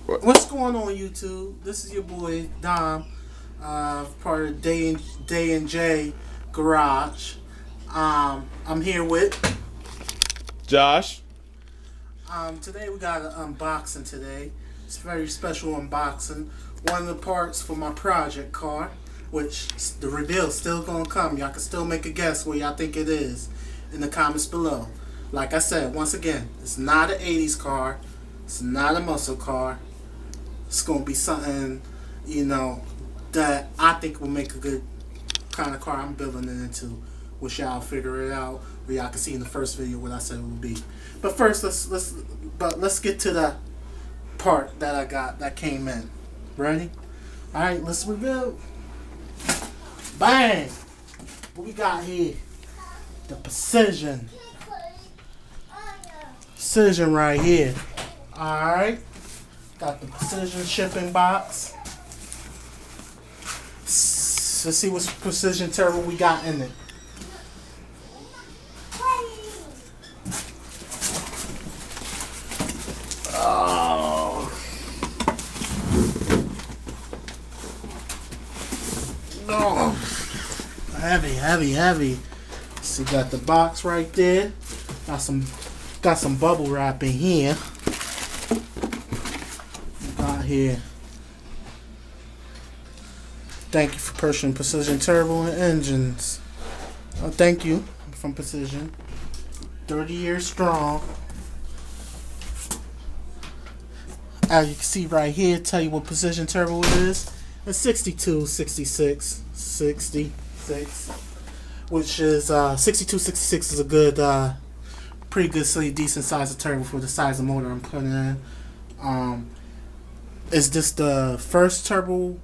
What's going on, YouTube? This is your boy Dom, part of Day and J Garage. I'm here with. Josh. Today we got an unboxing. Today it's a very special unboxing. One of the parts for my project car, which the reveal's still gonna come. Y'all can still make a guess what y'all think it is in the comments below. Like I said, once again, it's not an '80s car. It's not a muscle car. It's gonna be something, that I think will make a good kind of car I'm building it into. Which y'all figure it out, or y'all can see in the first video what I said it would be. But first, let's get to the part that I got that came in. Ready? All right, let's reveal. Bang! What we got here? The Precision. Precision right here. All right. Got the Precision shipping box. Let's see what Precision Turbo we got in it. Oh. No. Heavy. See, got the box right there. Got some bubble wrap in here. Here. Thank you for purchasing Precision Turbo and Engines. Thank you from Precision. 30 years strong. As you can see right here, tell you what Precision Turbo it is. It's 62, 66, 66, which is 62, 66 is a good, pretty good, decent size of turbo for the size of motor I'm putting in. Is this the first turbo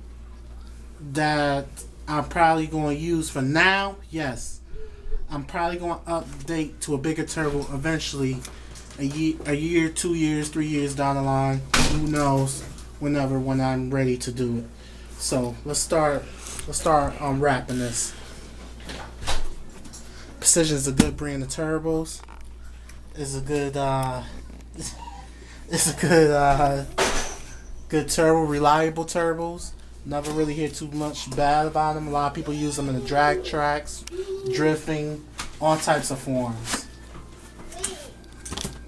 that I'm probably going to use for now? Yes. I'm probably going to update to a bigger turbo eventually. A year, 2 years, 3 years down the line. Who knows? When I'm ready to do it. So let's start unwrapping this. Precision is a good brand of turbos. It's a good turbo, reliable turbos. Never really hear too much bad about them. A lot of people use them in the drag tracks, drifting, all types of forms.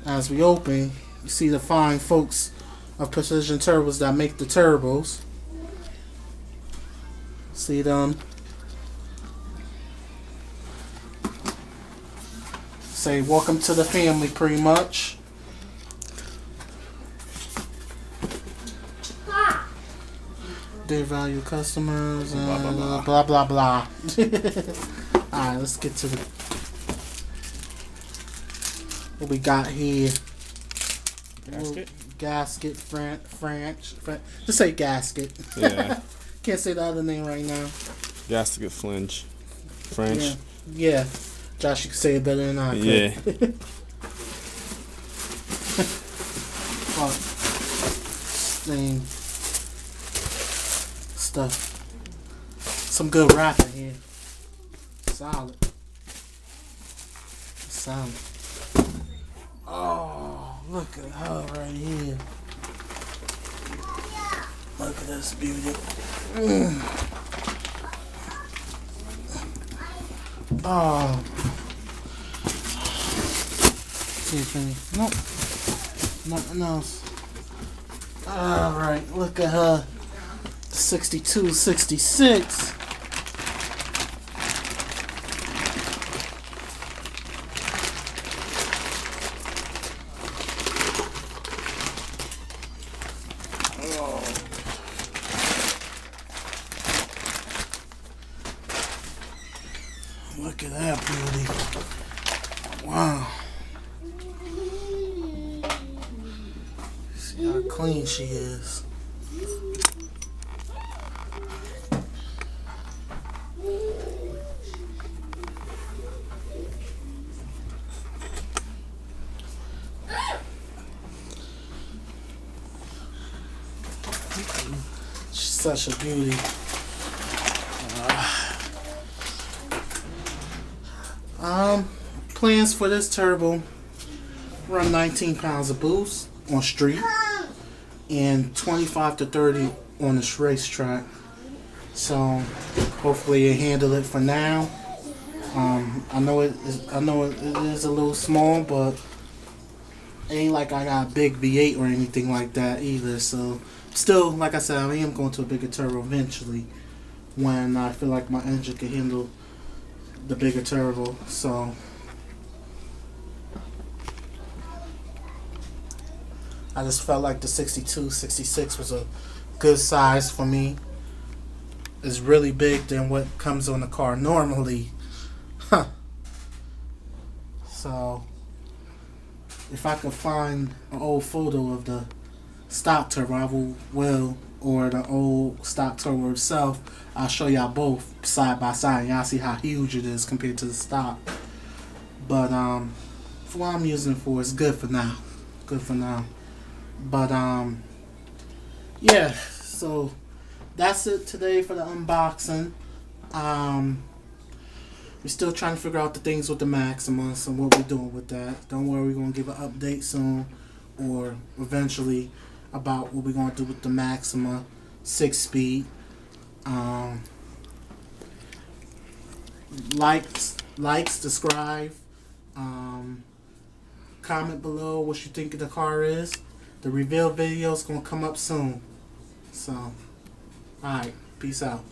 As we open, you see the fine folks of Precision Turbos that make the turbos. See them? Say welcome to the family, pretty much. Their value customers and blah blah blah. Alright, let's get to what we got here. Gasket, French. Just say gasket. Yeah. Can't say the other name right now. Gasket flinch. French. Yeah. Josh, you can say it better than I could. Yeah. Same stuff. Some good rapping here. Solid. Oh, look at her right here. Look at this beauty. Oh. See if any. Nope. Nothing else. Alright, look at her. 62, 66. Oh. Look at that beauty. Wow. See how clean she is. She's such a beauty. Plans for this turbo: run 19 pounds of boost on street. and 25 to 30 on this racetrack. So hopefully it handle it for now. I know it is a little small, but it ain't like I got a big V8 or anything like that either. So still, like I said, I am going to a bigger turbo eventually when I feel like my engine can handle the bigger turbo. So I just felt like the 62, 66 was a good size for me. It's really big than what comes on the car normally. Huh. So if I could find an old photo of the stock turbo, I will, or the old stock turbo itself, I'll show y'all both side by side. Y'all see how huge it is compared to the stock. But for what I'm using it for, it's good for now. Good for now. But yeah. So that's it today for the unboxing. We're still trying to figure out the things with the Maximus and what we're doing with that. Don't worry, we're gonna give an update soon, or eventually, about what we're gonna do with the Maxima 6-speed. Likes, subscribe, comment below what you think of the car is. The reveal video is gonna come up soon. So, alright, peace out.